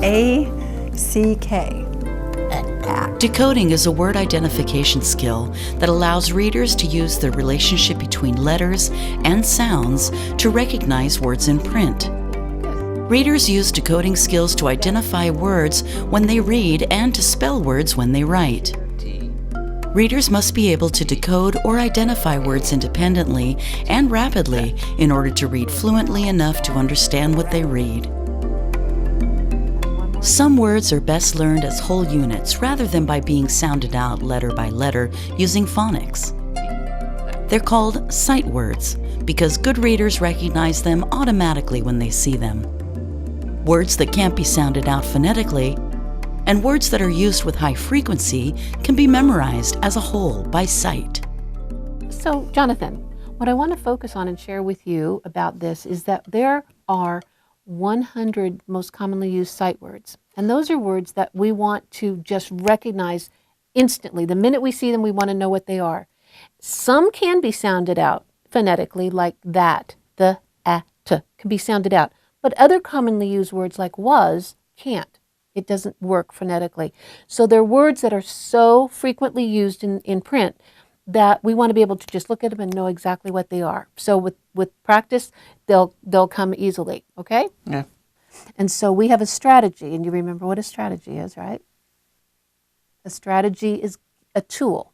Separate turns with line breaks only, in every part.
A-C-K.
Decoding is a word identification skill that allows readers to use the relationship between letters and sounds to recognize words in print. Readers use decoding skills to identify words when they read and to spell words when they write. Readers must be able to decode or identify words independently and rapidly in order to read fluently enough to understand what they read. Some words are best learned as whole units rather than by being sounded out letter by letter using phonics. They're called sight words because good readers recognize them automatically when they see them. Words that can't be sounded out phonetically and words that are used with high frequency can be memorized as a whole by sight.
So, Jonathan, what I want to focus on and share with you about this is that there are 100 most commonly used sight words. And those are words that we want to just recognize instantly. The minute we see them, we want to know what they are. Some can be sounded out phonetically, like that, the, t, can be sounded out. But other commonly used words like was can't. It doesn't work phonetically. So they're words that are so frequently used in print that we want to be able to just look at them and know exactly what they are. So with practice, they'll come easily, okay?
Yeah.
And so we have a strategy, and you remember what a strategy is, right? A strategy is a tool.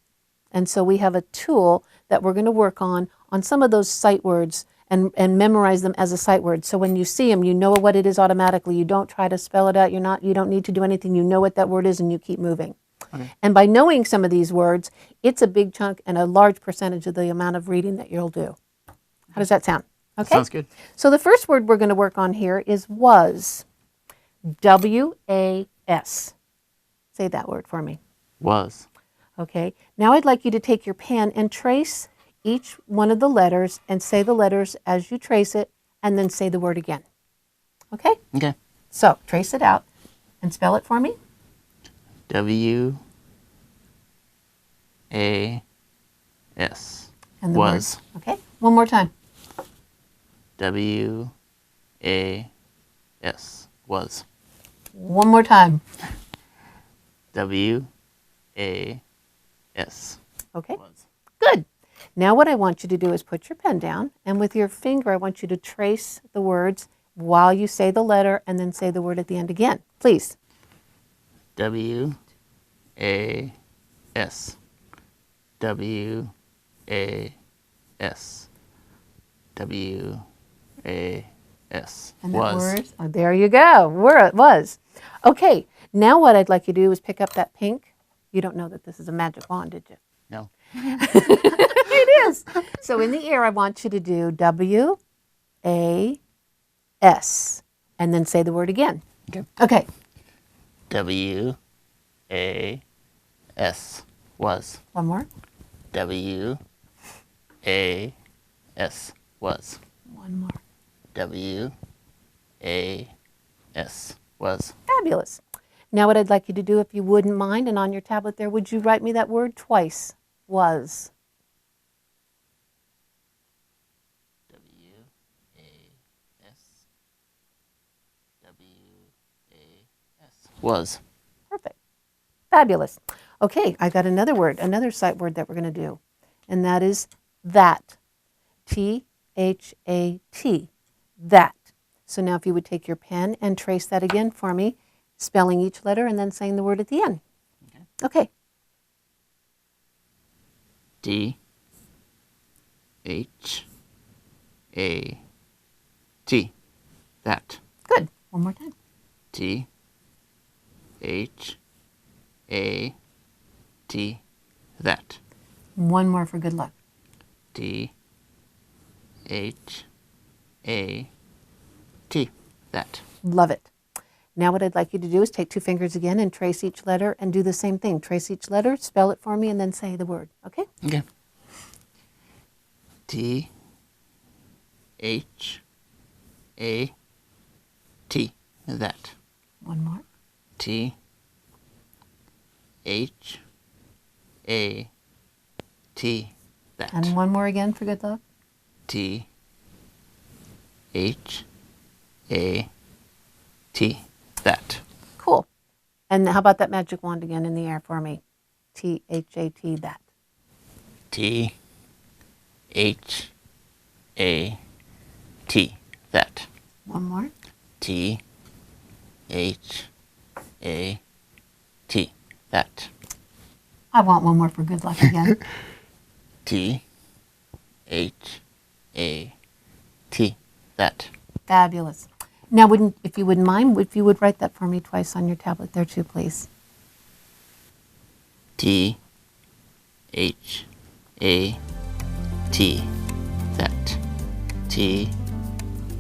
And so we have a tool that we're going to work on some of those sight words and memorize them as a sight word. So when you see them, you know what it is automatically. You don't try to spell it out. You don't need to do anything. You know what that word is, and you keep moving. Okay. And by knowing some of these words, it's a big chunk and a large percentage of the amount of reading that you'll do. How does that sound? Okay.
Sounds good.
So the first word we're going to work on here is was. W-A-S. Say that word for me.
Was.
Okay. Now I'd like you to take your pen and trace each one of the letters and say the letters as you trace it and then say the word again. Okay?
Okay.
So trace it out and spell it for me.
W-A-S.
And the
was.
word. Okay. One more time.
W-A-S. Was.
One more time.
W-A-S.
Okay.
Was.
Good. Now what I want you to do is put your pen down, and with your finger I want you to trace the words while you say the letter and then say the word at the end again. Please.
W-A-S. W-A-S. W-A-S.
And that
was.
word? Oh, there you go. Where it was. Okay. Now what I'd like you to do is pick up that pink. You don't know that this is a magic wand, did you?
No.
It is. So in the air, I want you to do W-A-S. And then say the word again.
Okay.
Okay.
W-A-S. Was.
One more.
W-A-S. Was.
One more.
W-A-S. Was.
Fabulous. Now what I'd like you to do, if you wouldn't mind, and on your tablet there, would you write me that word twice? Was.
W-A-S. W-A-S. Was.
Perfect. Fabulous. Okay, I got another word, another sight word that we're going to do, and that is that. T-H-A-T. That. So now if you would take your pen and trace that again for me, spelling each letter and then saying the word at the end. Okay.
T-H-A-T. That.
Good. One more time.
T-H-A-T. That.
One more for good luck.
T-H-A-T. That.
Love it. Now what I'd like you to do is take two fingers again and trace each letter and do the same thing. Trace each letter, spell it for me, and then say the word. Okay?
Okay. T-H-A-T. That.
One more.
T H A T. That.
And one more again for good luck.
T H A T. That.
Cool. And how about that magic wand again in the air for me? T-H-A-T, that.
T H A T. That.
One more.
T H A T. That.
I want one more for good luck again.
T H A T. That.
Fabulous. Now, if you wouldn't mind, if you would write that for me twice on your tablet there too, please.
T H A T. That. T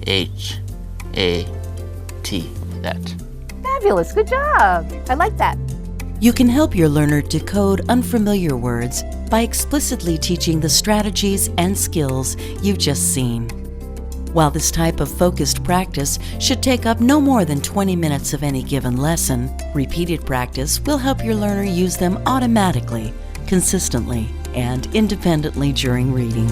H A T. That.
Fabulous. Good job. I like that.
You can help your learner decode unfamiliar words by explicitly teaching the strategies and skills you've just seen. While this type of focused practice should take up no more than 20 minutes of any given lesson, repeated practice will help your learner use them automatically, consistently, and independently during reading.